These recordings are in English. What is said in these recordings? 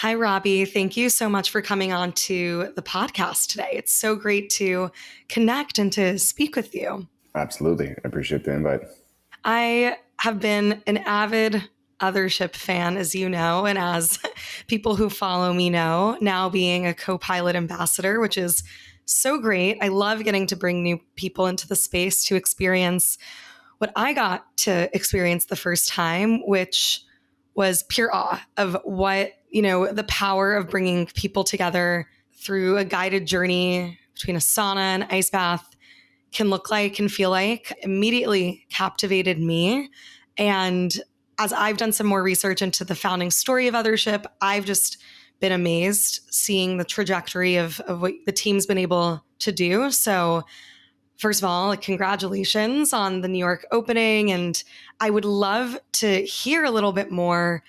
Hi, Robbie. Thank you so much for coming on to the podcast today. It's so great to connect and to speak with you. Absolutely. I appreciate the invite. I have been an avid Othership fan, as you know, and as people who follow me know, now being a co-pilot ambassador, which is so great. I love getting to bring new people into the space to experience what I got to experience the first time, which was pure awe of the power of bringing people together through a guided journey between a sauna and ice bath can look like and feel like. Immediately captivated me. And as I've done some more research into the founding story of Othership, I've just been amazed seeing the trajectory of what the team's been able to do. So first of all, congratulations on the New York opening. And I would love to hear a little bit more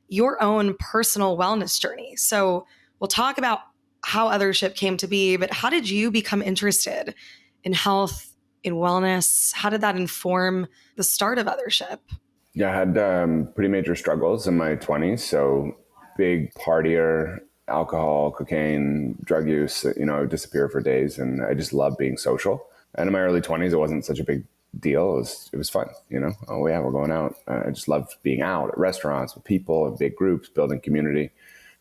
your own personal wellness journey. So we'll talk about how Othership came to be, but how did you become interested in health, in wellness? How did that inform the start of Othership? Yeah, I had pretty major struggles in my 20s. So big partier, alcohol, cocaine, drug use, I would disappear for days. And I just loved being social. And in my early 20s, it wasn't such a big deal. It was fun, Oh, yeah, we're going out. I just loved being out at restaurants with people in big groups, building community.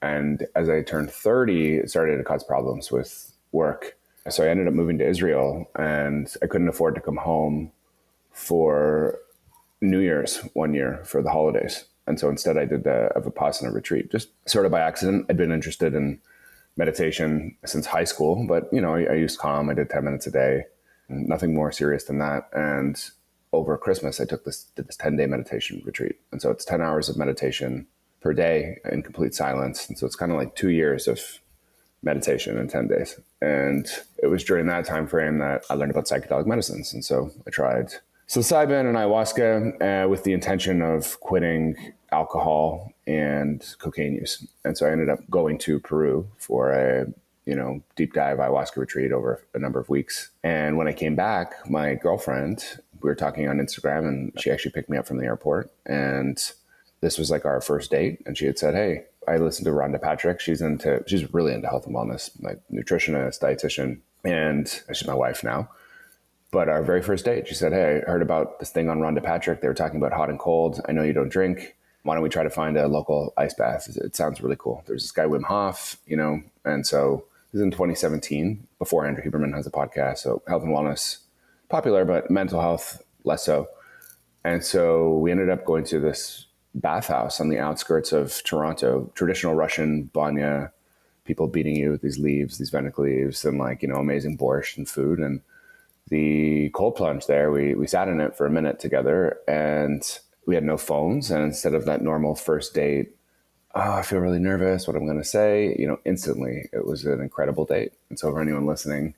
And as I turned 30, it started to cause problems with work. So I ended up moving to Israel, and I couldn't afford to come home for New Year's one year for the holidays. And so instead I did a Vipassana retreat, just sort of by accident. I'd been interested in meditation since high school, but I used Calm. I did 10 minutes a day, nothing more serious than that. And over Christmas, I did this 10-day meditation retreat. And so it's 10 hours of meditation per day in complete silence. And so it's kind of like 2 years of meditation in 10 days. And it was during that time frame that I learned about psychedelic medicines. And so I tried psilocybin and ayahuasca with the intention of quitting alcohol and cocaine use. And so I ended up going to Peru for a deep dive ayahuasca retreat over a number of weeks. And when I came back, my girlfriend, we were talking on Instagram, and she actually picked me up from the airport. And this was like our first date. And she had said, hey, I listened to Rhonda Patrick. She's really into health and wellness, like nutritionist, dietitian, and she's my wife now. But our very first date, she said, hey, I heard about this thing on Rhonda Patrick. They were talking about hot and cold. I know you don't drink. Why don't we try to find a local ice bath? It sounds really cool. There's this guy, Wim Hof, and so this is in 2017, before Andrew Huberman has a podcast. So health and wellness, popular, but mental health, less so. And so we ended up going to this bathhouse on the outskirts of Toronto, traditional Russian banya, people beating you with these leaves, these fennec leaves, and amazing borscht and food. And the cold plunge there, we sat in it for a minute together, and we had no phones. And instead of that normal first date, I feel really nervous, what I'm going to say, instantly it was an incredible date. And so for anyone listening,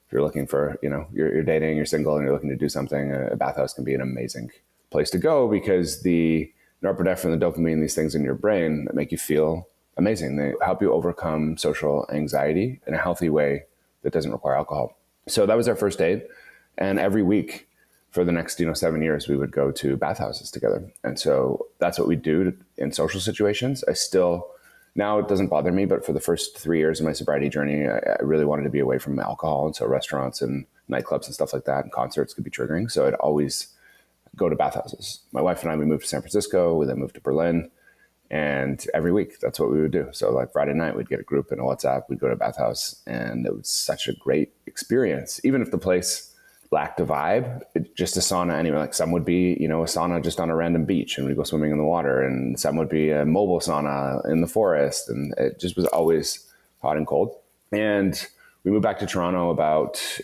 if you're looking for, you're dating, you're single, and you're looking to do something, a bathhouse can be an amazing place to go, because the norepinephrine, the dopamine, these things in your brain that make you feel amazing. They help you overcome social anxiety in a healthy way that doesn't require alcohol. So that was our first date. And every week for the next 7 years, we would go to bathhouses together. And so that's what we do in social situations. Now it doesn't bother me, but for the first 3 years of my sobriety journey, I really wanted to be away from alcohol. And so restaurants and nightclubs and stuff like that and concerts could be triggering. So I'd always go to bathhouses. My wife and I, we moved to San Francisco. We then moved to Berlin. And every week, that's what we would do. So like Friday night, we'd get a group in a WhatsApp. We'd go to a bathhouse. And it was such a great experience. Even if the place lacked a vibe, just a sauna anyway. Like some would be, a sauna just on a random beach, and we'd go swimming in the water. And some would be a mobile sauna in the forest. And it just was always hot and cold. And we moved back to Toronto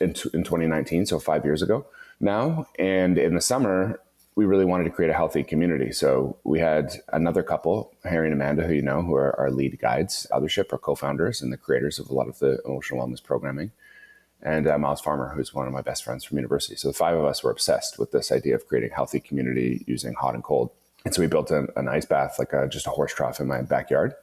in 2019, so 5 years ago now. And in the summer, we really wanted to create a healthy community. So we had another couple, Harry and Amanda, who are our lead guides. Othership are co-founders and the creators of a lot of the emotional wellness programming. And Miles Farmer, who's one of my best friends from university. So the five of us were obsessed with this idea of creating a healthy community using hot and cold. And so we built an ice bath, just a horse trough in my backyard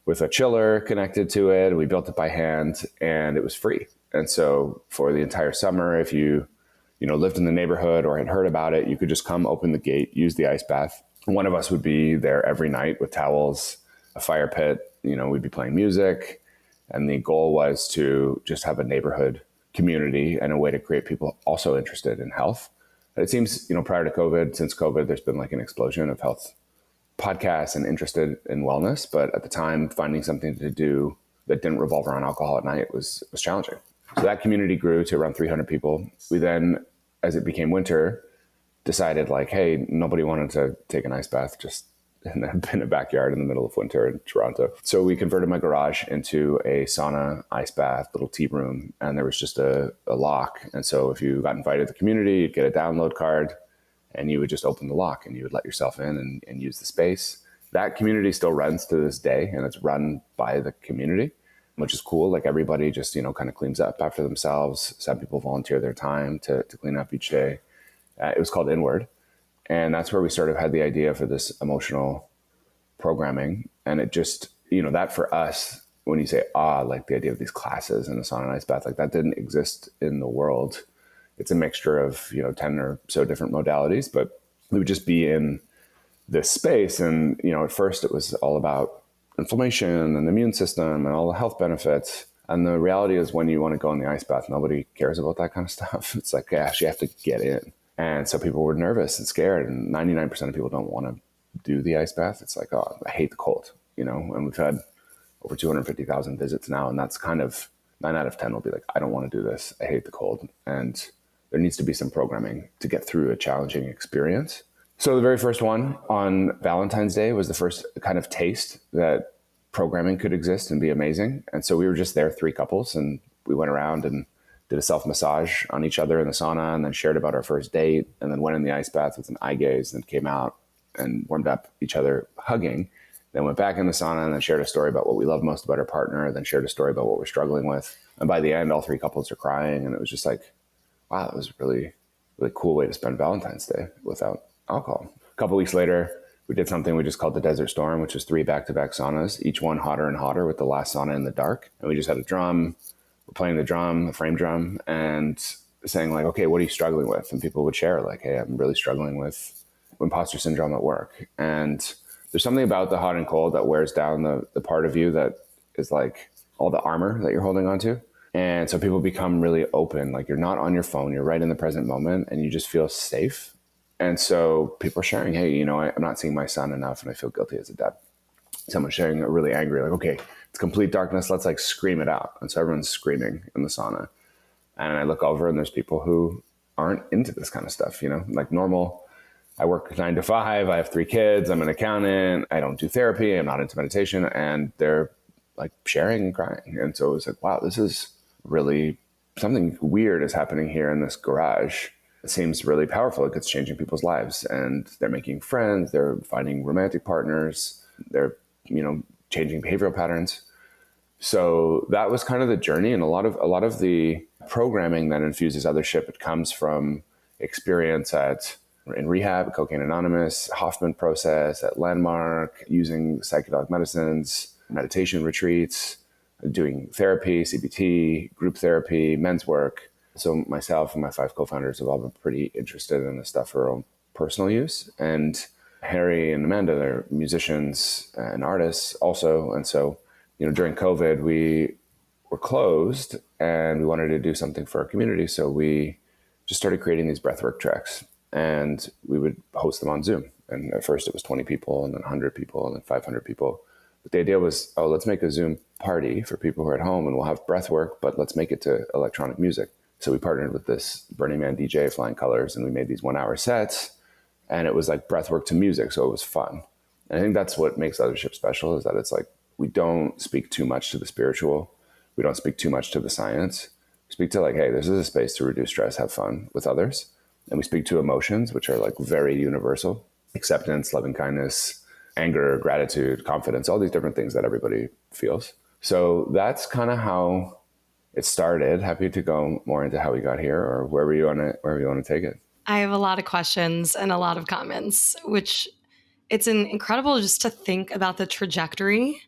with a chiller connected to it. We built it by hand, and it was free. And so for the entire summer, if you lived in the neighborhood or had heard about it, you could just come, open the gate, use the ice bath. One of us would be there every night with towels, a fire pit, we'd be playing music, and the goal was to just have a neighborhood community and a way to create people also interested in health. And it seems, prior to COVID, since COVID, there's been like an explosion of health podcasts and interested in wellness. But at the time, finding something to do that didn't revolve around alcohol at night was challenging. So that community grew to around 300 people. We then, as it became winter, decided like, hey, nobody wanted to take an ice bath just in a backyard in the middle of winter in Toronto. So we converted my garage into a sauna, ice bath, little tea room, and there was just a lock. And so if you got invited to the community, you'd get a download card, and you would just open the lock and you would let yourself in and use the space. That community still runs to this day, and it's run by the community, which is cool. Like everybody just, kind of cleans up after themselves. Some people volunteer their time to clean up each day. It was called Inward. And that's where we sort of had the idea for this emotional programming. And it just, that for us, when you say, like the idea of these classes in the sauna and ice bath, like that didn't exist in the world. It's a mixture of, 10 or so different modalities, but we would just be in this space. And, at first it was all about inflammation and the immune system and all the health benefits. And the reality is when you want to go in the ice bath, nobody cares about that kind of stuff. It's like, you actually have to get in. And so people were nervous and scared, and 99% of people don't want to do the ice bath. It's like, I hate the cold, and we've had over 250,000 visits now. And that's kind of 9 out of 10 will be like, I don't want to do this. I hate the cold. And there needs to be some programming to get through a challenging experience. So the very first one on Valentine's Day was the first kind of taste that programming could exist and be amazing. And so we were just there, 3 couples, and we went around and did a self-massage on each other in the sauna, and then shared about our first date, and then went in the ice bath with an eye gaze, and came out and warmed up each other hugging, then went back in the sauna, and then shared a story about what we love most about our partner, then shared a story about what we're struggling with. And by the end, all 3 couples are crying, and it was just like, wow, that was a really, really cool way to spend Valentine's Day without alcohol. A couple weeks later, we did something we just called the Desert Storm, which was 3 back-to-back saunas, each one hotter and hotter, with the last sauna in the dark. And we just had a drum, we're playing the drum, the frame drum, and saying like, okay, what are you struggling with? And people would share like, hey, I'm really struggling with imposter syndrome at work. And there's something about the hot and cold that wears down the part of you that is like all the armor that you're holding onto. And so people become really open. Like you're not on your phone, you're right in the present moment, and you just feel safe. And so people are sharing, hey, I'm not seeing my son enough and I feel guilty as a dad. Someone's sharing really angry, like, okay, it's complete darkness. Let's like scream it out. And so everyone's screaming in the sauna. And I look over and there's people who aren't into this kind of stuff, like normal. I work 9 to 5. I have 3 kids. I'm an accountant. I don't do therapy. I'm not into meditation. And they're like sharing and crying. And so it was like, wow, this is really something weird is happening here in this garage. It seems really powerful. Like it's changing people's lives, and they're making friends. They're finding romantic partners. They're, changing behavioral patterns. So that was kind of the journey. And a lot of the programming that infuses Othership, it comes from experience in rehab, Cocaine Anonymous, Hoffman Process, at Landmark, using psychedelic medicines, meditation retreats, doing therapy, CBT, group therapy, men's work. So myself and my 5 co-founders have all been pretty interested in this stuff for our own personal use. And Harry and Amanda, they're musicians and artists also. And so, during COVID, we were closed and we wanted to do something for our community. So we just started creating these breathwork tracks, and we would host them on Zoom. And at first it was 20 people, and then 100 people, and then 500 people. But the idea was, let's make a Zoom party for people who are at home, and we'll have breathwork, but let's make it to electronic music. So we partnered with this Burning Man DJ, Flying Colors, and we made these 1-hour sets. And it was like breathwork to music, so it was fun. And I think that's what makes Othership special, is that it's like we don't speak too much to the spiritual. We don't speak too much to the science. We speak to like, hey, this is a space to reduce stress, have fun with others. And we speak to emotions, which are like very universal. Acceptance, loving kindness, anger, gratitude, confidence, all these different things that everybody feels. So that's kind of how it started. Happy to go more into how we got here, or wherever you want to take it. I have a lot of questions and a lot of comments, which it's incredible just to think about the trajectory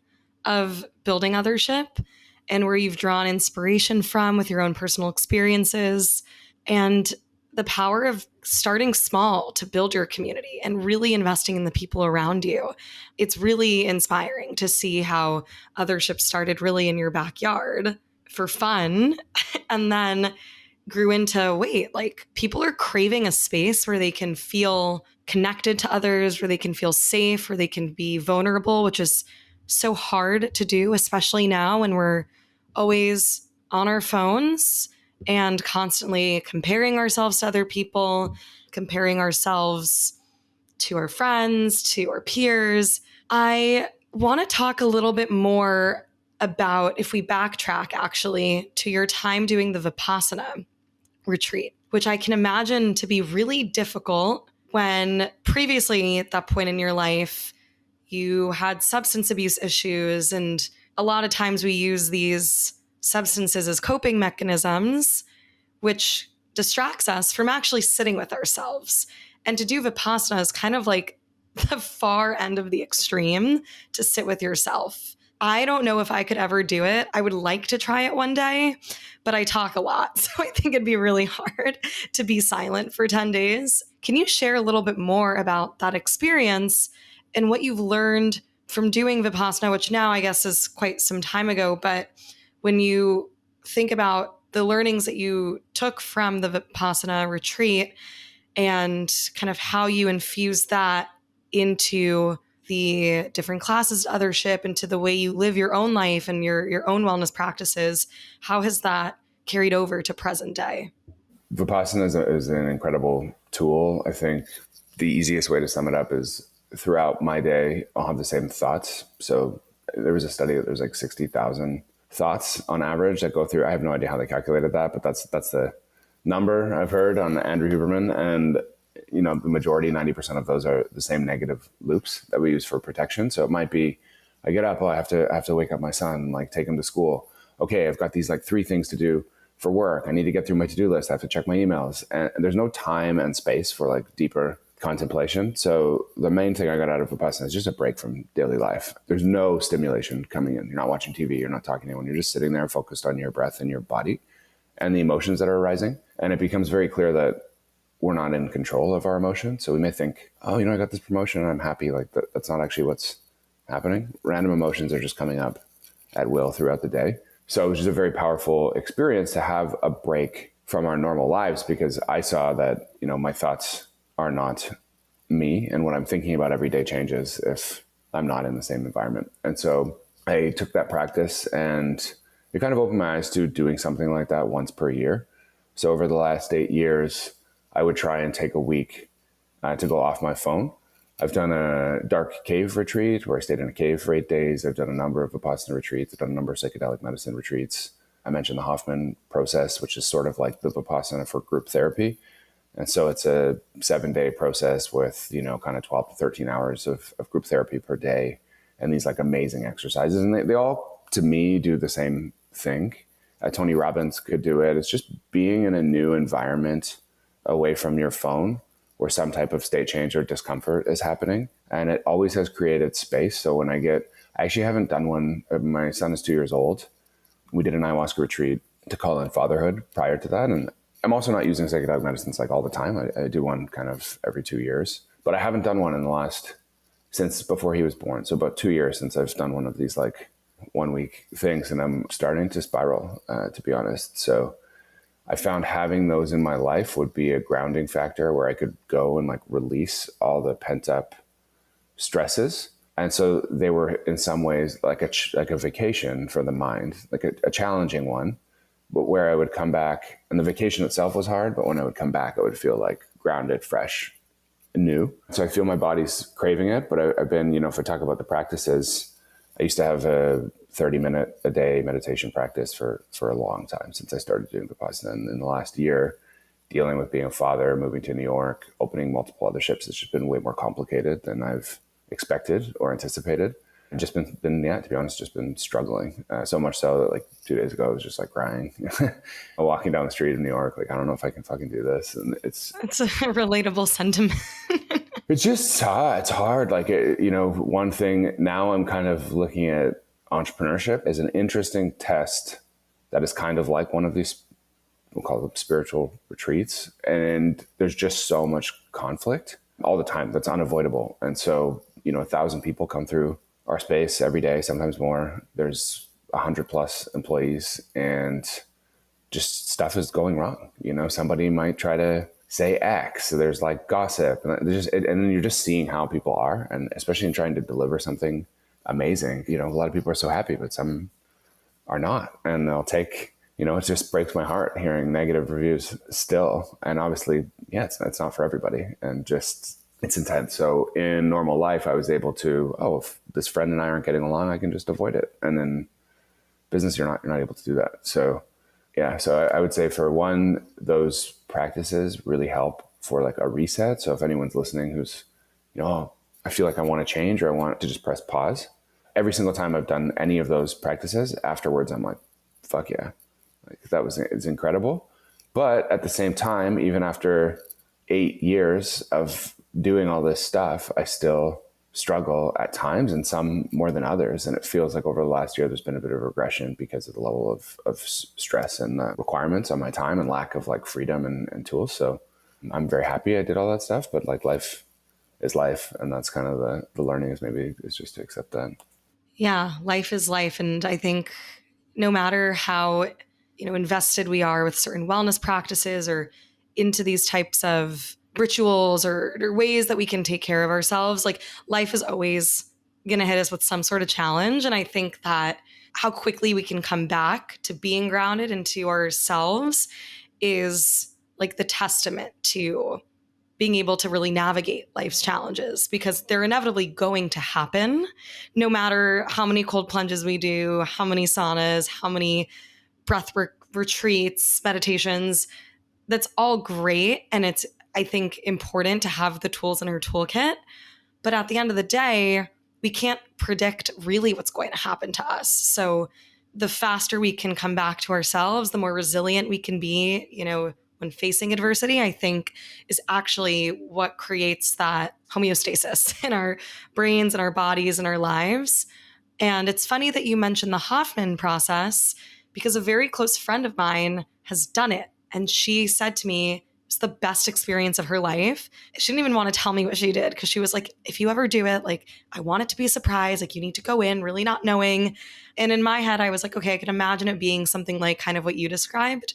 of building Othership and where you've drawn inspiration from with your own personal experiences. And the power of starting small to build your community and really investing in the people around you. It's really inspiring to see how Othership started really in your backyard for fun and then grew into, wait, like people are craving a space where they can feel connected to others, where they can feel safe, where they can be vulnerable, which is so hard to do, especially now when we're always on our phones and constantly comparing ourselves to other people, comparing ourselves to our friends, to our peers. I want to talk a little bit more about, if we backtrack actually to your time doing the Vipassana retreat, which I can imagine to be really difficult when previously at that point in your life, you had substance abuse issues. And a lot of times we use these substances as coping mechanisms, which distracts us from actually sitting with ourselves. And to do Vipassana is kind of like the far end of the extreme, to sit with yourself. I don't know if I could ever do it. I would like to try it one day, but I talk a lot. So I think it'd be really hard to be silent for 10 days. Can you share a little bit more about that experience and what you've learned from doing Vipassana, which now I guess is quite some time ago, but when you think about the learnings that you took from the Vipassana retreat and kind of how you infuse that into the different classes, Othership, into the way you live your own life and your own wellness practices, how has that carried over to present day? Vipassana is an incredible tool. I think the easiest way to sum it up is throughout my day, I'll have the same thoughts. So there was a study that there's like 60,000 thoughts on average that go through. I have no idea how they calculated that, but that's the number I've heard on Andrew Huberman. And, you know, the majority, 90% of those are the same negative loops that we use for protection. So it might be, I get up, I have to wake up my son, like take him to school. Okay, I've got these like 3 things to do for work. I need to get through my to-do list. I have to check my emails. And there's no time and space for like deeper contemplation. So the main thing I got out of Vipassana is just a break from daily life. There's no stimulation coming in. You're not watching TV. You're not talking to anyone. You're just sitting there focused on your breath and your body and the emotions that are arising. And it becomes very clear that we're not in control of our emotions. So we may think, oh, you know, I got this promotion and I'm happy. Like that's not actually what's happening. Random emotions are just coming up at will throughout the day. So it was just a very powerful experience to have a break from our normal lives, because I saw that, you know, my thoughts are not me, and what I'm thinking about every day changes if I'm not in the same environment. And so I took that practice, and it kind of opened my eyes to doing something like that once per year. So over the last 8 years, I would try and take a week to go off my phone. I've done a dark cave retreat where I stayed in a cave for 8 days. I've done a number of Vipassana retreats. I've done a number of psychedelic medicine retreats. I mentioned the Hoffman Process, which is sort of like the Vipassana for group therapy. And so it's a 7-day process with, you know, kind of 12 to 13 hours of group therapy per day and these like amazing exercises. And they all, to me, do the same thing. Tony Robbins could do it. It's just being in a new environment away from your phone where some type of state change or discomfort is happening. And it always has created space. So when I actually haven't done one. My son is 2 years old. We did an ayahuasca retreat to call in fatherhood prior to that. And I'm also not using psychedelic medicines like all the time. I do one kind of every 2 years, but I haven't done one in the last, since before he was born. So about 2 years since I've done one of these like 1 week things, and I'm starting to spiral, to be honest. So I found having those in my life would be a grounding factor where I could go and like release all the pent up stresses. And so they were in some ways like a vacation for the mind, like a challenging one, but where I would come back, and the vacation itself was hard, but when I would come back, I would feel like grounded, fresh, and new. So I feel my body's craving it, but I've been, you know, if I talk about the practices, I used to have a 30-minute a day meditation practice for a long time since I started doing Vipassana. And in the last year, dealing with being a father, moving to New York, opening multiple Otherships, it's just been way more complicated than I've expected or anticipated. I've just been to be honest, just been struggling. So much so that like 2 days ago, I was just like crying, walking down the street in New York. Like, I don't know if I can fucking do this. And it's a relatable sentiment. It's just, it's hard. Like, you know, one thing now I'm kind of looking at entrepreneurship as an interesting test that is kind of like one of these we'll call them spiritual retreats. And there's just so much conflict all the time that's unavoidable. And so, 1,000 people come through our space every day, sometimes more. There's 100 plus employees, and just stuff is going wrong. Somebody might try to say X. So there's like gossip, and then you're just seeing how people are, and especially in trying to deliver something amazing. A lot of people are so happy, but some are not, and they'll take. It just breaks my heart hearing negative reviews still, and obviously, yeah, it's not for everybody, and just it's intense. So in normal life, I was able to, if this friend and I aren't getting along, I can just avoid it, and then business, you're not able to do that. So yeah, so I would say for one, those practices really help for like a reset. So if anyone's listening who's, I feel like I want to change, or I want to just press pause, every single time I've done any of those practices, afterwards I'm like, fuck yeah, like it's incredible. But at the same time, even after 8 years of doing all this stuff, I still struggle at times, and some more than others. And it feels like over the last year, there's been a bit of regression because of the level of stress and requirements on my time and lack of like freedom and tools. So I'm very happy I did all that stuff, but like life is life. And that's kind of the learning is just to accept that. Yeah, life is life. And I think no matter how, invested we are with certain wellness practices or into these types of rituals or ways that we can take care of ourselves, like life is always going to hit us with some sort of challenge. And I think that how quickly we can come back to being grounded into ourselves is like the testament to being able to really navigate life's challenges, because they're inevitably going to happen no matter how many cold plunges we do, how many saunas, how many breathwork retreats, meditations. That's all great. And it's, I think, important to have the tools in our toolkit. But at the end of the day, we can't predict really what's going to happen to us. So the faster we can come back to ourselves, the more resilient we can be, when facing adversity, I think is actually what creates that homeostasis in our brains and our bodies and our lives. And it's funny that you mentioned the Hoffman process, because a very close friend of mine has done it. And she said to me, it's the best experience of her life. She didn't even want to tell me what she did, because she was like, if you ever do it, like, I want it to be a surprise. Like, you need to go in really not knowing. And in my head, I was like, okay, I can imagine it being something like kind of what you described.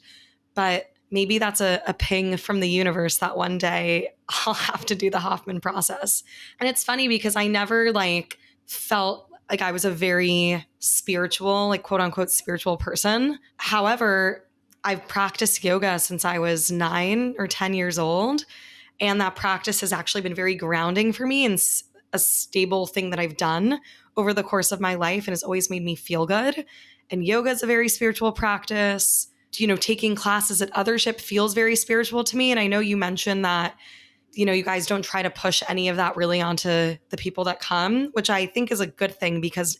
But maybe that's a ping from the universe that one day I'll have to do the Hoffman process. And it's funny because I never felt like I was a very spiritual, like quote unquote spiritual person. However, I've practiced yoga since I was 9 or 10 years old. And that practice has actually been very grounding for me and a stable thing that I've done over the course of my life, and has always made me feel good. And yoga is a very spiritual practice. Taking classes at Othership feels very spiritual to me. And I know you mentioned that, you guys don't try to push any of that really onto the people that come, which I think is a good thing, because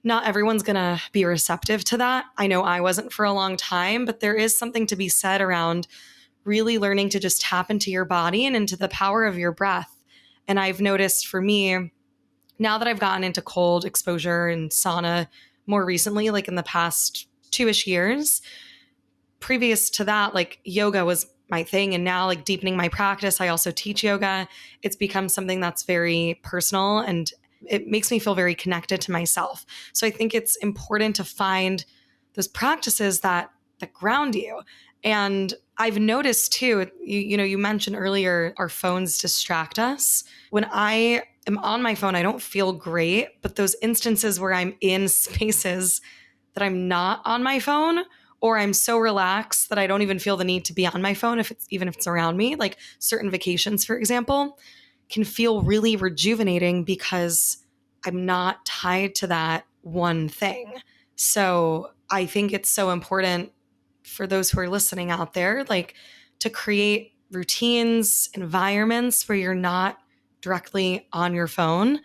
not everyone's going to be receptive to that. I know I wasn't for a long time, but there is something to be said around really learning to just tap into your body and into the power of your breath. And I've noticed for me, now that I've gotten into cold exposure and sauna more recently, like in the past 2-ish years, previous to that, like yoga was my thing. And now, like deepening my practice, I also teach yoga. It's become something that's very personal, and it makes me feel very connected to myself. So I think it's important to find those practices that ground you. And I've noticed too, you mentioned earlier, our phones distract us. When I am on my phone, I don't feel great, but those instances where I'm in spaces that I'm not on my phone, or I'm so relaxed that I don't even feel the need to be on my phone, even if it's around me, like certain vacations, for example, can feel really rejuvenating because I'm not tied to that one thing. So I think it's so important for those who are listening out there, like to create routines, environments where you're not directly on your phone.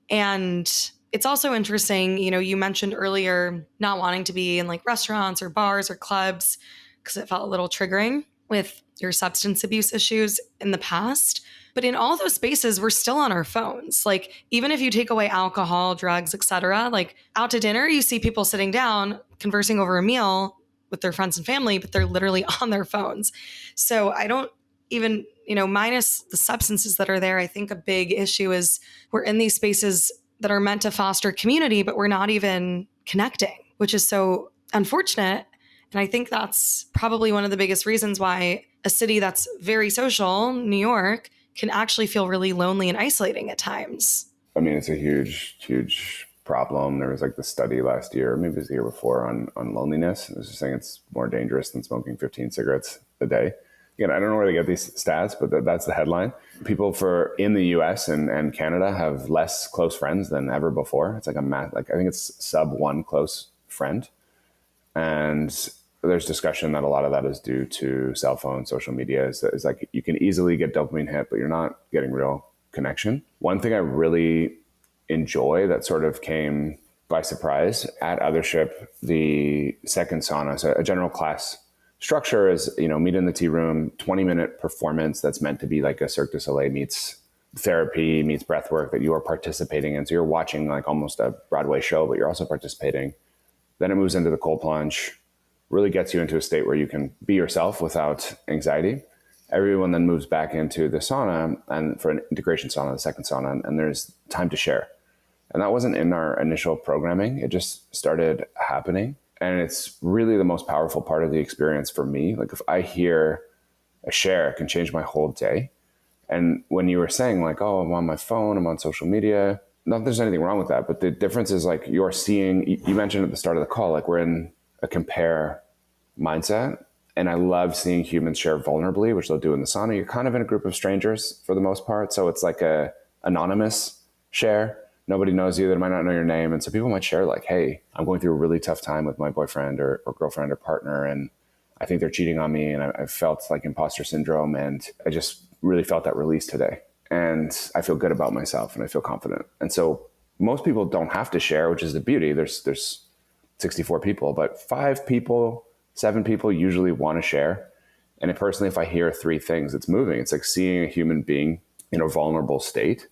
And it's also interesting, you mentioned earlier not wanting to be in like restaurants or bars or clubs because it felt a little triggering with your substance abuse issues in the past. But in all those spaces, we're still on our phones. Like, even if you take away alcohol, drugs, etc., like out to dinner, you see people sitting down, conversing over a meal with their friends and family, but they're literally on their phones. So I don't even, minus the substances that are there, I think a big issue is we're in these spaces that are meant to foster community, but we're not even connecting, which is so unfortunate. And I think that's probably one of the biggest reasons why a city that's very social, New York, can actually feel really lonely and isolating at times. I mean, it's a huge, huge problem. There was like the study last year, maybe it was the year before, on loneliness. It was just saying it's more dangerous than smoking 15 cigarettes a day. Again, I don't know where they get these stats, but that's the headline. People in the US and Canada have less close friends than ever before. It's like I think it's sub one close friend. And there's discussion that a lot of that is due to cell phone, social media. Is like you can easily get dopamine hit, but you're not getting real connection. One thing I really enjoy that sort of came by surprise at Othership, the second sauna, so a general class structure is, meet in the tea room, 20-minute performance that's meant to be like a Cirque du Soleil meets therapy, meets breath work that you are participating in. So you're watching like almost a Broadway show, but you're also participating. Then it moves into the cold plunge, really gets you into a state where you can be yourself without anxiety. Everyone then moves back into the sauna, and for an integration sauna, the second sauna, and there's time to share. And that wasn't in our initial programming. It just started happening. And it's really the most powerful part of the experience for me. Like if I hear a share, it can change my whole day. And when you were saying like, oh, I'm on my phone, I'm on social media, not that there's anything wrong with that, but the difference is like you mentioned at the start of the call, like we're in a compare mindset. And I love seeing humans share vulnerably, which they'll do in the sauna. You're kind of in a group of strangers for the most part. So it's like a anonymous share. Nobody knows you. They might not know your name. And so people might share like, hey, I'm going through a really tough time with my boyfriend or girlfriend or partner. And I think they're cheating on me. And I felt like imposter syndrome. And I just really felt that release today. And I feel good about myself and I feel confident. And so most people don't have to share, which is the beauty. There's 64 people, but 5 people, 7 people usually want to share. And personally, if I hear 3 things, it's moving. It's like seeing a human being in a vulnerable state,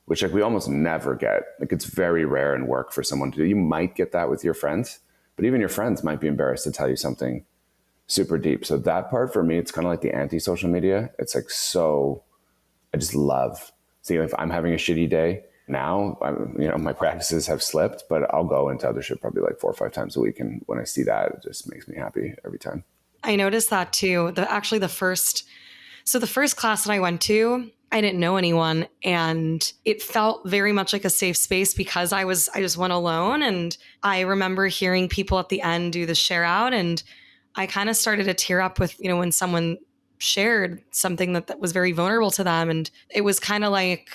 which like we almost never get. Like it's very rare in work for someone to do. You might get that with your friends, but even your friends might be embarrassed to tell you something super deep. So that part for me, it's kind of like the anti-social media. It's like, so I just love seeing if I'm having a shitty day now, my practices have slipped, but I'll go into Othership probably like 4 or 5 times a week. And when I see that, it just makes me happy every time. I noticed that too. The first class that I went to, I didn't know anyone, and it felt very much like a safe space because I just went alone. And I remember hearing people at the end do the share out, and I kind of started to tear up with, when someone shared something that was very vulnerable to them. And it was kind of like,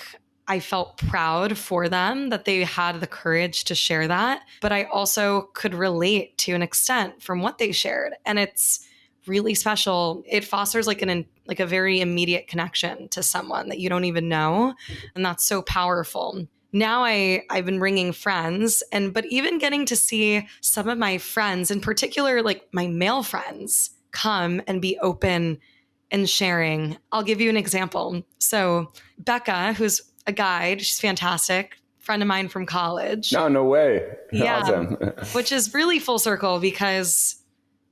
I felt proud for them that they had the courage to share that, but I also could relate to an extent from what they shared. And it's really special. It fosters like a very immediate connection to someone that you don't even know. And that's so powerful. Now I've been bringing friends, but even getting to see some of my friends, in particular, like my male friends, come and be open and sharing. I'll give you an example. So Becca, who's a guide, she's fantastic, friend of mine from college. No way. Yeah, awesome. Which is really full circle because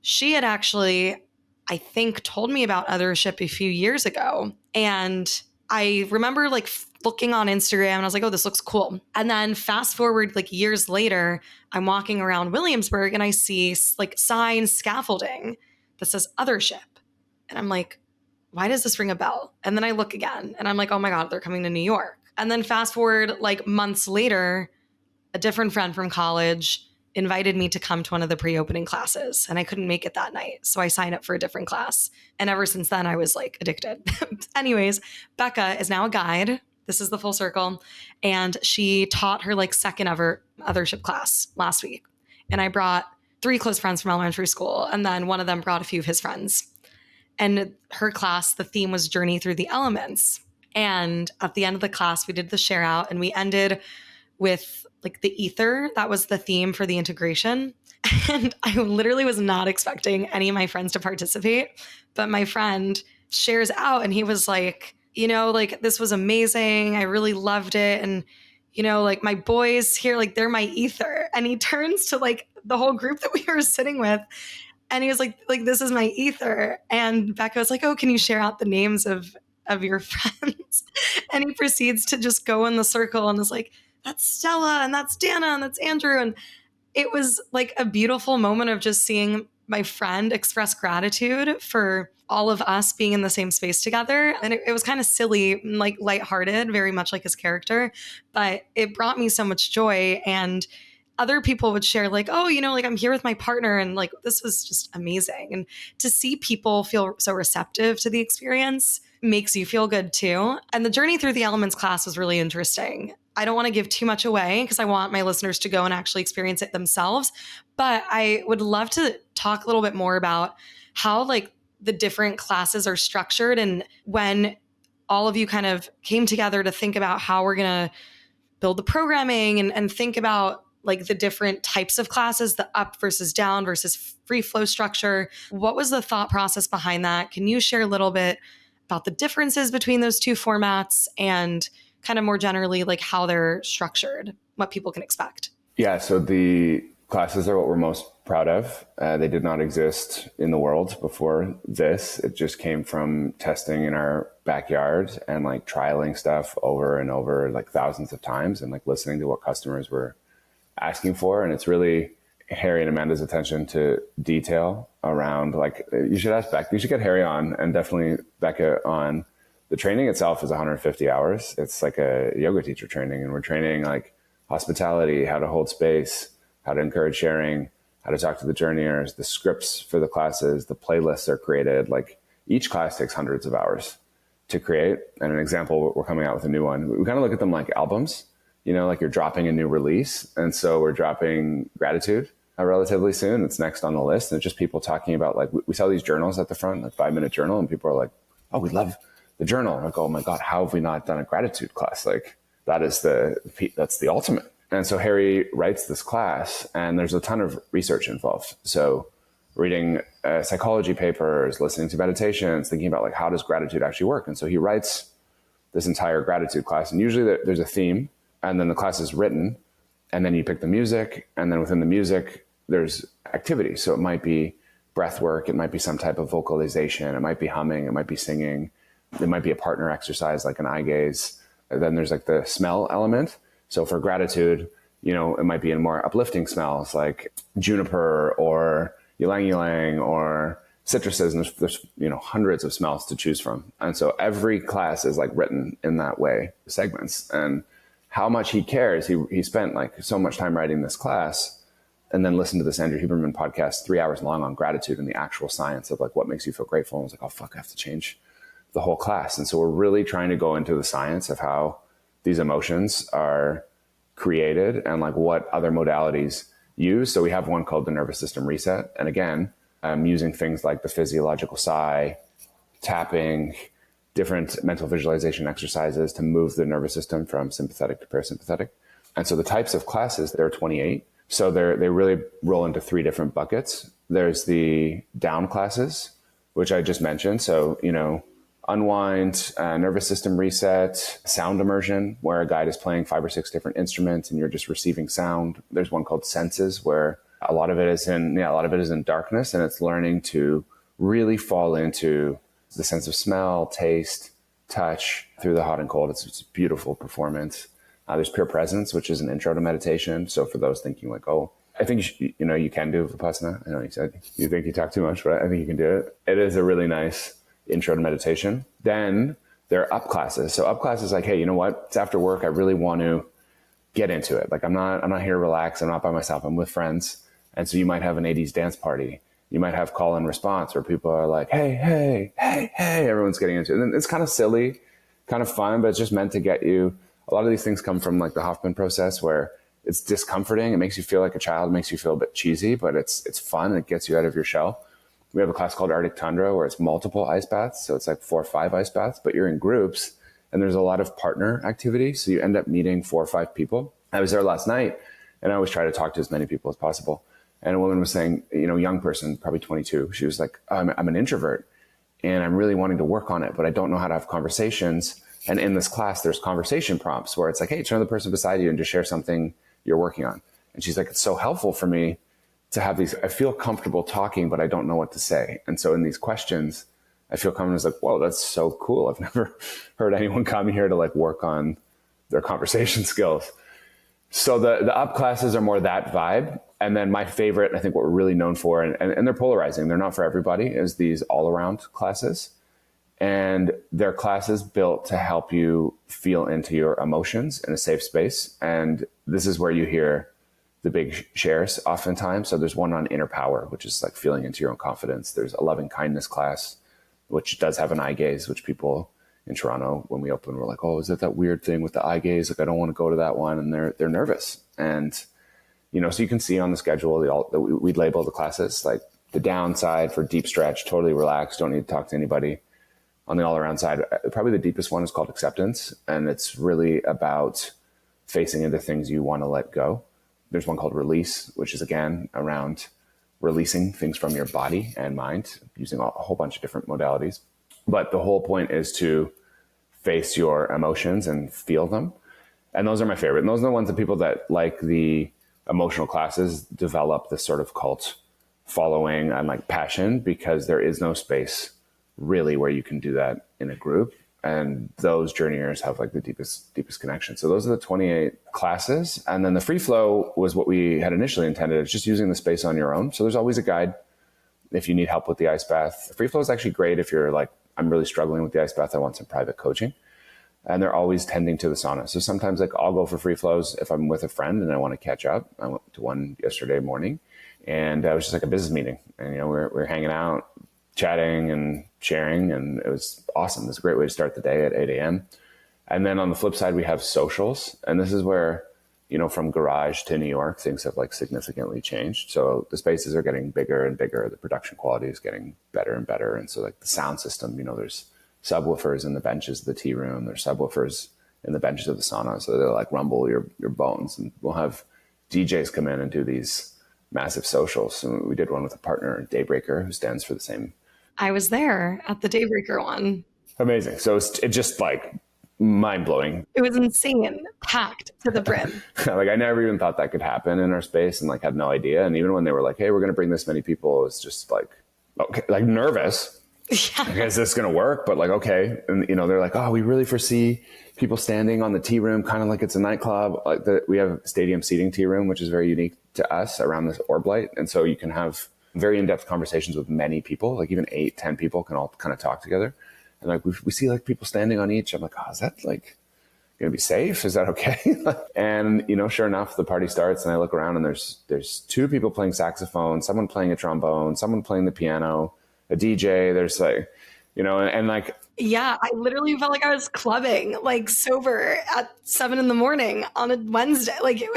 she had actually, I think, told me about Othership a few years ago. And I remember like looking on Instagram and I was like, oh, this looks cool. And then fast forward like years later, I'm walking around Williamsburg and I see like signs, scaffolding that says Othership. And I'm like, why does this ring a bell? And then I look again and I'm like, oh my God, they're coming to New York. And then fast forward like months later, a different friend from college invited me to come to one of the pre-opening classes and I couldn't make it that night. So I signed up for a different class. And ever since then, I was like addicted. Anyways, Becca is now a guide. This is the full circle. And she taught her like second ever Othership class last week. And I brought 3 close friends from elementary school. And then one of them brought a few of his friends. And her class, the theme was Journey Through the Elements. And at the end of the class, we did the share out and we ended with like the ether. That was the theme for the integration. And I literally was not expecting any of my friends to participate. But my friend shares out and he was like, like this was amazing. I really loved it. And, like my boys here, like they're my ether. And he turns to like the whole group that we were sitting with. And he was like, this is my ether. And Becca was like, oh, can you share out the names of your friends? And he proceeds to just go in the circle and is like, that's Stella and that's Dana and that's Andrew. And it was like a beautiful moment of just seeing my friend express gratitude for all of us being in the same space together. And it was kind of silly, like lighthearted, very much like his character, but it brought me so much joy. And other people would share like, oh, like I'm here with my partner and like this was just amazing. And to see people feel so receptive to the experience makes you feel good too. And the journey through the elements class was really interesting. I don't want to give too much away because I want my listeners to go and actually experience it themselves. But I would love to talk a little bit more about how like the different classes are structured and when all of you kind of came together to think about how we're going to build the programming and think about like the different types of classes, the up versus down versus free flow structure. What was the thought process behind that? Can you share a little bit about the differences between those two formats and kind of more generally like how they're structured, what people can expect? Yeah, so the classes are what we're most proud of. They did not exist in the world before this. It just came from testing in our backyard and like trialing stuff over and over like thousands of times and like listening to what customers were asking for. And it's really Harry and Amanda's attention to detail around like, you should ask Becca, you should get Harry on and definitely Becca on. The training itself is 150 hours. It's like a yoga teacher training, and we're training like hospitality, how to hold space, how to encourage sharing, how to talk to the journeyers, the scripts for the classes, the playlists are created. Like each class takes hundreds of hours to create. And an example, we're coming out with a new one. We kind of look at them like albums, like you're dropping a new release. And so we're dropping gratitude relatively soon. It's next on the list. And it's just people talking about like, we sell these journals at the front, like 5-minute journal. And people are like, oh, we love the journal. And I go, oh my God, how have we not done a gratitude class? Like that's the ultimate. And so Harry writes this class and there's a ton of research involved. So reading psychology papers, listening to meditations, thinking about like, how does gratitude actually work? And so he writes this entire gratitude class. And usually there's a theme and then the class is written and then you pick the music. And then within the music, there's activity. So it might be breath work. It might be some type of vocalization. It might be humming. It might be singing. It might be a partner exercise like an eye gaze. And then there's like the smell element. So for gratitude, it might be in more uplifting smells like juniper or ylang ylang or citruses. And there's hundreds of smells to choose from. And so every class is like written in that way, segments. And how much he cares. He spent like so much time writing this class and then listened to this Andrew Huberman podcast 3 hours long on gratitude and the actual science of like what makes you feel grateful. And I was like, oh fuck, I have to change the whole class. And so we're really trying to go into the science of how these emotions are created and like what other modalities use. So we have one called the nervous system reset. And again, using things like the physiological sigh, tapping, different mental visualization exercises to move the nervous system from sympathetic to parasympathetic. And so the types of classes, there are 28. So they really roll into 3 different buckets. There's the down classes, which I just mentioned. So, unwind, nervous system reset, sound immersion, where a guide is playing 5 or 6 different instruments and you're just receiving sound. There's one called senses, where a lot of it is in darkness, and it's learning to really fall into the sense of smell, taste, touch through the hot and cold. It's a beautiful performance. There's pure presence, which is an intro to meditation. So for those thinking like, oh, I think you can do Vipassana. I know you said you think you talk too much, but I think you can do it. It is a really nice intro to meditation. Then there are up classes. So up classes like, hey, you know what? It's after work. I really want to get into it. Like I'm not here to relax. I'm not by myself. I'm with friends. And so you might have an 80s dance party. You might have call and response where people are like, hey, hey, hey, hey, everyone's getting into it. And it's kind of silly, kind of fun, but it's just meant to get you. A lot of these things come from like the Hoffman process where it's discomforting. It makes you feel like a child, it makes you feel a bit cheesy, but it's fun. It gets you out of your shell. We have a class called Arctic Tundra where it's multiple ice baths. So it's like 4 or 5 ice baths, but you're in groups and there's a lot of partner activity. So you end up meeting 4 or 5 people. I was there last night and I always try to talk to as many people as possible. And a woman was saying, young person, probably 22. She was like, I'm an introvert and I'm really wanting to work on it, but I don't know how to have conversations. And in this class, there's conversation prompts where it's like, hey, turn to the person beside you and just share something you're working on. And she's like, it's so helpful for me to have these, I feel comfortable talking, but I don't know what to say. And so in these questions, I feel comfortable. It's like, whoa, that's so cool. I've never heard anyone come here to like work on their conversation skills. So the up classes are more that vibe. And then my favorite, I think what we're really known for, and they're polarizing, they're not for everybody, is these all around classes. And they're classes built to help you feel into your emotions in a safe space. And this is where you hear the big shares oftentimes. So there's one on inner power, which is like feeling into your own confidence. There's a loving kindness class, which does have an eye gaze, which people in Toronto, when we open, we're like, oh, is it that weird thing with the eye gaze? Like, I don't want to go to that one. And they're nervous. And, you know, so you can see on the schedule, we'd label the classes like the downside for deep stretch, totally relaxed, don't need to talk to anybody. On the all around side, probably the deepest one is called acceptance. And it's really about facing into things you want to let go. There's one called release, which is again around releasing things from your body and mind using a whole bunch of different modalities. But the whole point is to face your emotions and feel them. And those are my favorite. And those are the ones that people that like the emotional classes develop this sort of cult following and like passion, because there is no space really where you can do that in a group. And those journeyers have like the deepest connection. So those are the 28 classes. And then the free flow was what we had initially intended. It's just using the space on your own. So there's always a guide if you need help with the ice bath. The free flow is actually great if you're like, I'm really struggling with the ice bath, I want some private coaching. And they're always tending to the sauna. So sometimes like I'll go for free flows if I'm with a friend and I want to catch up. I went to one yesterday morning and it was just like a business meeting. And, you know, we're hanging out, chatting and sharing, and it was awesome. It was a great way to start the day at 8 a.m. And then on the flip side, we have socials. And this is where, you know, from garage to New York, things have like significantly changed. So the spaces are getting bigger and bigger. The production quality is getting better and better. And so like the sound system, you know, there's subwoofers in the benches of the tea room. There's subwoofers in the benches of the sauna. So they like rumble your bones. And we'll have DJs come in and do these massive socials. So we did one with a partner, Daybreaker, who stands for the same. I was there at the Daybreaker one. Amazing. So it just like mind blowing. It was insane, packed to the brim. Like I never even thought that could happen in our space, and like had no idea. And even when they were like, hey, we're going to bring this many people, it was just like, okay, like nervous. Yeah. Like, is this going to work? But like, okay. And, you know, they're like, oh, we really foresee people standing on the tea room, kind of like it's a nightclub. Like we have a stadium seating tea room, which is very unique to us around this orb light. And so you can have very in-depth conversations with many people, like even 8-10 people can all kind of talk together. And like, we see like people standing on each. I'm like, oh, is that like going to be safe? Is that okay? And, you know, sure enough, the party starts and I look around and there's 2 people playing saxophone, someone playing a trombone, someone playing the piano, a DJ. There's like, you know, and like, yeah, I literally felt like I was clubbing, like sober at 7 a.m. on a Wednesday. Like it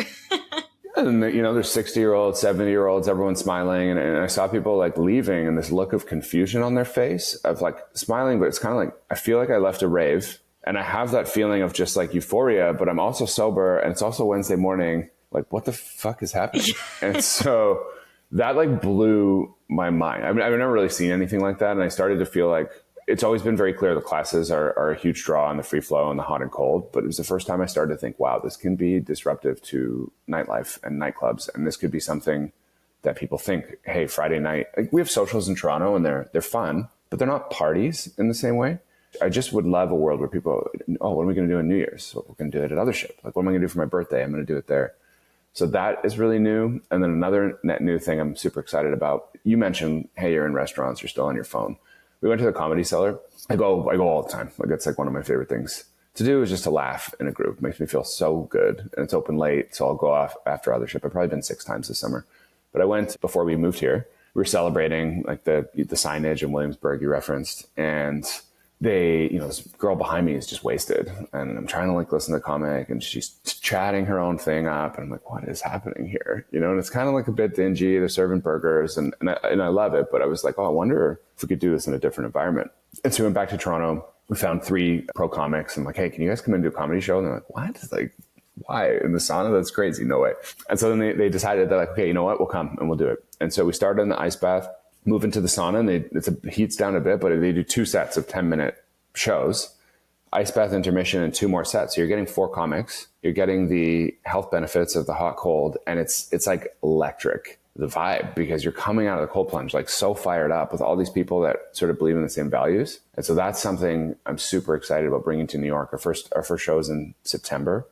and, you know, there's 60-year-olds, 70-year-olds, everyone smiling. And I saw people like leaving and this look of confusion on their face of like smiling, but it's kind of like, I feel like I left a rave and I have that feeling of just like euphoria, but I'm also sober and it's also Wednesday morning. Like, what the fuck is happening? And so that like blew my mind. I mean, I've never really seen anything like that. And I started to feel like it's always been very clear the classes are a huge draw on the free flow and the hot and cold. But it was the first time I started to think, wow, this can be disruptive to nightlife and nightclubs. And this could be something that people think, hey, Friday night, like we have socials in Toronto and they're fun, but they're not parties in the same way. I just would love a world where people, oh, what are we going to do on New Year's? Well, we're going to do it at Othership. Like, what am I going to do for my birthday? I'm going to do it there. So that is really new. And then another net new thing I'm super excited about. You mentioned, hey, you're in restaurants, you're still on your phone. We went to the Comedy Cellar. I go all the time. Like it's like one of my favorite things to do is just to laugh in a group. It makes me feel so good. And it's open late, so I'll go off after Othership. I've probably been 6 times this summer. But I went before we moved here. We were celebrating like the signage in Williamsburg you referenced. And they, you know, this girl behind me is just wasted. And I'm trying to like listen to the comic and she's chatting her own thing up. And I'm like, what is happening here? You know, and it's kind of like a bit dingy. They're serving burgers and I love it. But I was like, oh, I wonder if we could do this in a different environment. And so we went back to Toronto. We found 3 pro comics. I'm like, hey, can you guys come and do a comedy show? And they're like, what? Like, why? In the sauna? That's crazy. No way. And so then they decided, they're like, okay, you know what? We'll come and we'll do it. And so we started in the ice bath, move into the sauna, and it heats down a bit, but they do 2 sets of 10-minute shows, ice bath intermission, and 2 more sets. So you're getting 4 comics. You're getting the health benefits of the hot cold, and it's like electric. the vibe, because you're coming out of the cold plunge like so fired up with all these people that sort of believe in the same values. And so that's something I'm super excited about bringing to New York. Our first show is in September,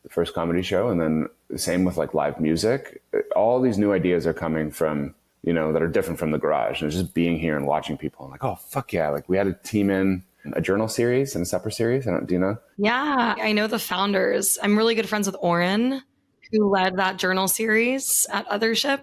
the first comedy show. And then the same with like live music. All these new ideas are coming from, you know, that are different from the garage. And just being here and watching people, I'm like, oh, fuck yeah. Like we had a team in a journal series and a supper series. Do you know? Yeah, I know the founders. I'm really good friends with Oren, who led that journal series at Othership.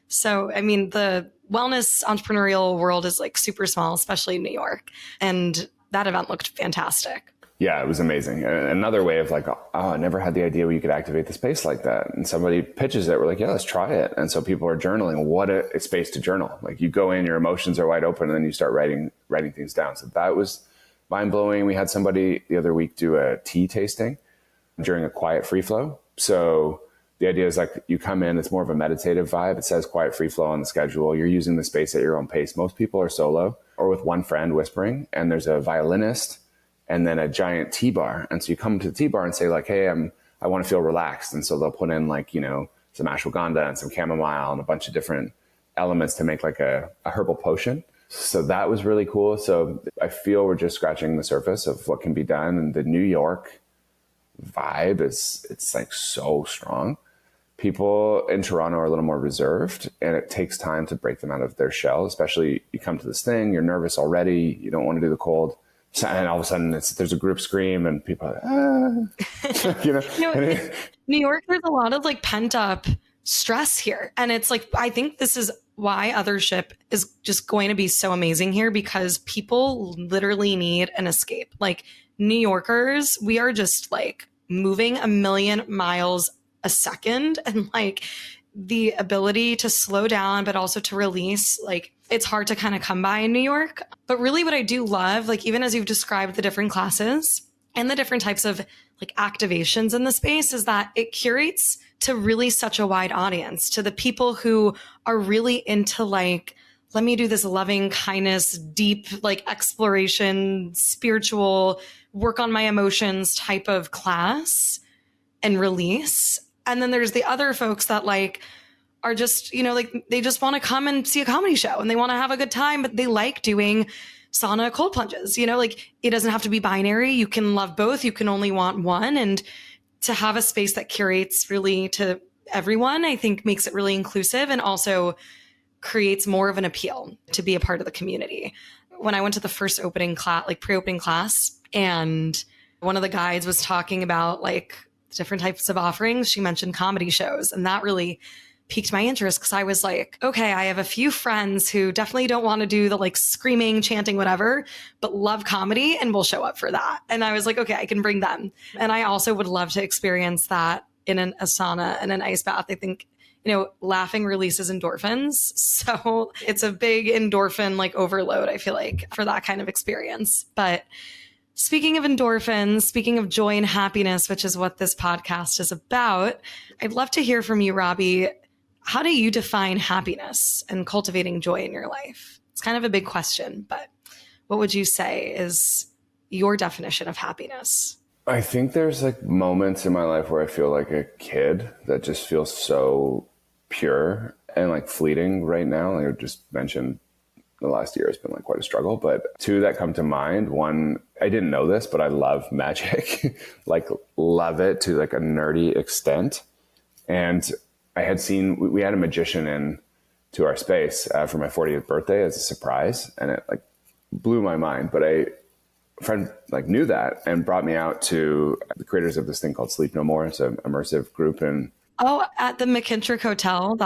So, I mean, the wellness entrepreneurial world is like super small, especially in New York. And that event looked fantastic. Yeah, it was amazing. Another way of like, oh, I never had the idea where you could activate the space like that. And somebody pitches it. We're like, yeah, let's try it. And so people are journaling. What a space to journal. Like you go in, your emotions are wide open, and then you start writing things down. So that was mind blowing. We had somebody the other week do a tea tasting during a quiet free flow. So the idea is like you come in, it's more of a meditative vibe. It says quiet free flow on the schedule. You're using the space at your own pace. Most people are solo or with one friend whispering, and there's a violinist and then a giant tea bar. And so you come to the tea bar and say like, hey, I want to feel relaxed. And so they'll put in like, you know, some ashwagandha and some chamomile and a bunch of different elements to make like a herbal potion. So that was really cool. So I feel we're just scratching the surface of what can be done. And the New York vibe it's like so strong. People in Toronto are a little more reserved, and it takes time to break them out of their shell, especially you come to this thing, you're nervous already, you don't want to do the cold. And all of a sudden there's a group scream and people are like, you know, New York, there's a lot of like pent up stress here. And it's like, I think this is why Othership is just going to be so amazing here, because people literally need an escape. Like New Yorkers, we are just like moving a million miles a second, and like the ability to slow down, but also to release, like it's hard to kind of come by in New York. But really what I do love, like even as you've described the different classes and the different types of like activations in the space, is that it curates to really such a wide audience, to the people who are really into like, let me do this loving kindness, deep like exploration, spiritual, work on my emotions type of class and release. And then there's the other folks that like are just, you know, like they just want to come and see a comedy show and they want to have a good time, but they like doing sauna cold plunges. You know, like it doesn't have to be binary. You can love both. You can only want one. And to have a space that curates really to everyone, I think makes it really inclusive and also creates more of an appeal to be a part of the community. When I went to the first opening class, like pre-opening class, and one of the guides was talking about like different types of offerings, she mentioned comedy shows. And that really piqued my interest, because I was like, okay, I have a few friends who definitely don't want to do the like screaming, chanting, whatever, but love comedy and will show up for that. And I was like, okay, I can bring them. And I also would love to experience that in a sauna and an ice bath. I think, you know, laughing releases endorphins. So it's a big endorphin like overload, I feel like, for that kind of experience. But speaking of endorphins, speaking of joy and happiness, which is what this podcast is about, I'd love to hear from you, Robbie. How do you define happiness and cultivating joy in your life? It's kind of a big question, but what would you say is your definition of happiness? I think there's like moments in my life where I feel like a kid that just feels so pure and like fleeting right now. Like I just mentioned, the last year has been like quite a struggle, but two that come to mind. One, I didn't know this, but I love magic, like love it to like a nerdy extent. And I had seen, we had a magician in to our space for my 40th birthday as a surprise. And it like blew my mind, but a friend like knew that and brought me out to the creators of this thing called Sleep No More. It's an immersive group. And at the McKintrick Hotel,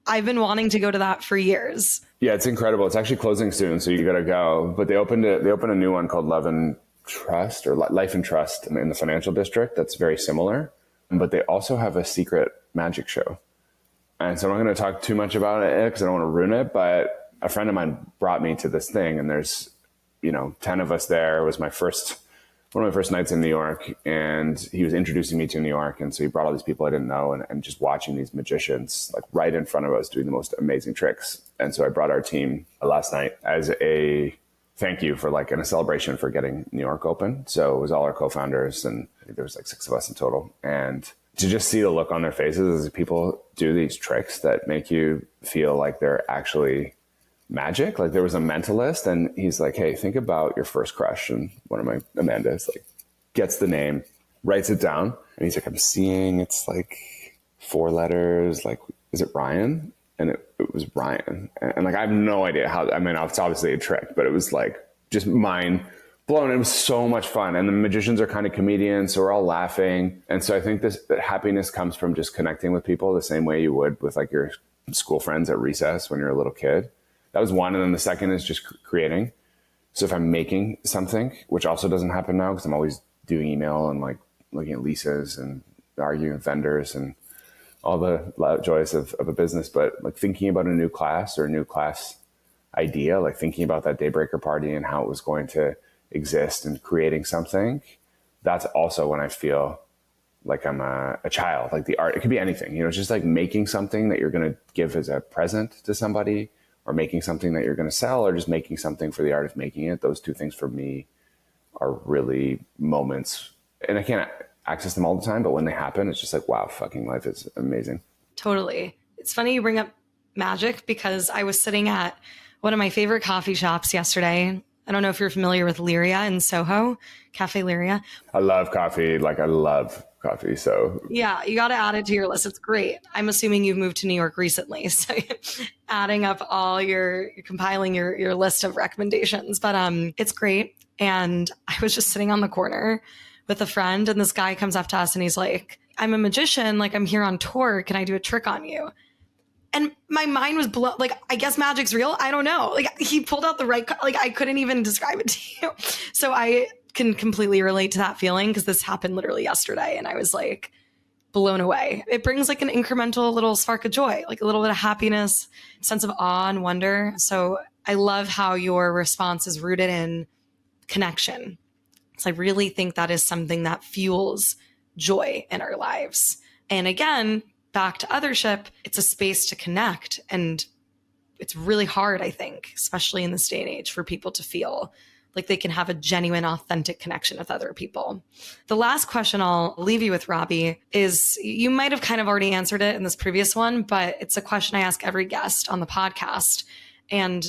I've been wanting to go to that for years. Yeah, it's incredible. It's actually closing soon, so you got to go. But they opened a new one called Love and Trust, or Life and Trust, in the financial district. That's very similar. But they also have a secret magic show. And so I'm not going to talk too much about it because I don't want to ruin it. But a friend of mine brought me to this thing, and there's, 10 of us there. It was one of my first nights in New York, and he was introducing me to New York. And so he brought all these people I didn't know, and just watching these magicians like right in front of us doing the most amazing tricks. And so I brought our team last night as a thank you for like, and a celebration for getting New York open. So it was all our co-founders, and I think there was like 6 of us in total. And to just see the look on their faces as people do these tricks that make you feel like they're actually magic. Like there was a mentalist and he's like, hey, think about your first crush. And one of my Amanda's like gets the name, writes it down. And he's like, I'm seeing it's like 4 letters. Like, is it Ryan? And it was Ryan. And like, I have no idea how, I mean, it's obviously a trick, but it was like just mind blown. It was so much fun. And the magicians are kind of comedians, so we're all laughing. And so I think that happiness comes from just connecting with people the same way you would with like your school friends at recess when you're a little kid. That was one. And then the second is just creating. So if I'm making something, which also doesn't happen now because I'm always doing email and like looking at leases and arguing with vendors and all the joys of a business, but like thinking about a new class or a new class idea, like thinking about that Daybreaker party and how it was going to exist and creating something, that's also when I feel like I'm a child. Like the art, it could be anything, you know, it's just like making something that you're going to give as a present to somebody, or making something that you're going to sell, or just making something for the art of making it. Those two things for me are really moments, and I can't access them all the time, but when they happen, it's just like, wow, fucking life is amazing. Totally. It's funny you bring up magic because I was sitting at one of my favorite coffee shops yesterday. I don't know if you're familiar with Lyria in Soho, Cafe Lyria. I love coffee. Like I love coffee. So yeah, you got to add it to your list. It's great. I'm assuming you've moved to New York recently. So adding up all you're compiling your list of recommendations, but it's great. And I was just sitting on the corner with a friend and this guy comes up to us and he's like, I'm a magician. Like I'm here on tour. Can I do a trick on you? And my mind was blown. Like, I guess magic's real. I don't know. Like he pulled out the right, like I couldn't even describe it to you. So I can completely relate to that feeling because this happened literally yesterday. And I was like blown away. It brings like an incremental little spark of joy, like a little bit of happiness, sense of awe and wonder. So I love how your response is rooted in connection. So I really think that is something that fuels joy in our lives. And again, back to Othership, it's a space to connect. And it's really hard, I think, especially in this day and age, for people to feel like they can have a genuine, authentic connection with other people. The last question I'll leave you with, Robbie, is you might have kind of already answered it in this previous one, but it's a question I ask every guest on the podcast. And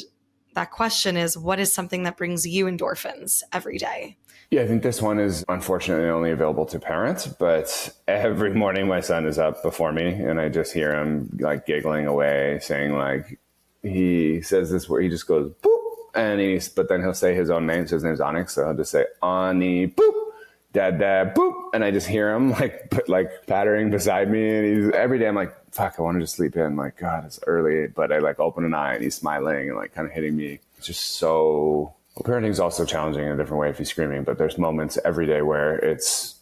that question is, what is something that brings you endorphins every day? Yeah, I think this one is unfortunately only available to parents, but every morning my son is up before me and I just hear him like giggling away, saying like, he says this where he just goes, boop, and but then he'll say his own name. So his name's Onyx. So he'll just say, Ani, boop, dad, boop. And I just hear him like pattering beside me. And he's every day I'm like, fuck, I want to just sleep in. Like, God, it's early. But I like open an eye and he's smiling and like kind of hitting me. It's just so, well, parenting is also challenging in a different way if he's screaming, but there's moments every day where it's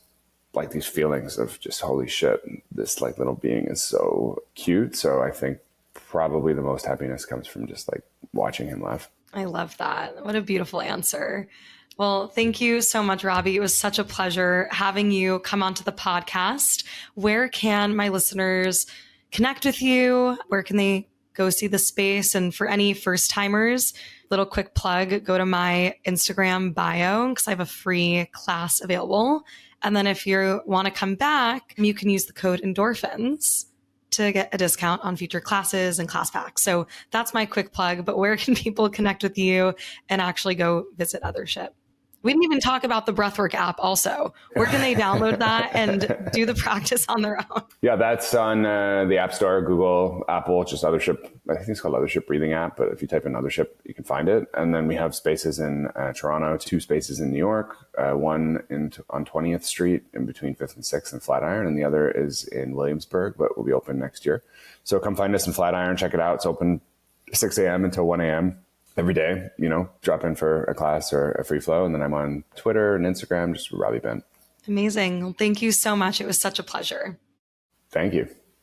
like these feelings of just, holy shit, this like little being is so cute. So I think probably the most happiness comes from just like watching him laugh. I love that. What a beautiful answer. Well, thank you so much, Robbie. It was such a pleasure having you come onto the podcast. Where can my listeners connect with you? Where can they go see the space? And for any first timers, little quick plug, go to my Instagram bio because I have a free class available. And then if you want to come back, you can use the code endorphins to get a discount on future classes and class packs. So that's my quick plug. But where can people connect with you and actually go visit Othership? We didn't even talk about the Breathwork app also. Where can they download that and do the practice on their own? Yeah, that's on the App Store, Google, Apple, just Othership. I think it's called Othership Breathing App, but if you type in Othership, you can find it. And then we have spaces in Toronto, 2 spaces in New York, one on 20th Street in between 5th and 6th in Flatiron, and the other is in Williamsburg, but will be open next year. So come find us in Flatiron, check it out. It's open 6 a.m. until 1 a.m. every day, you know, drop in for a class or a free flow. And then I'm on Twitter and Instagram, just Robbie Bent. Amazing. Well, thank you so much. It was such a pleasure. Thank you.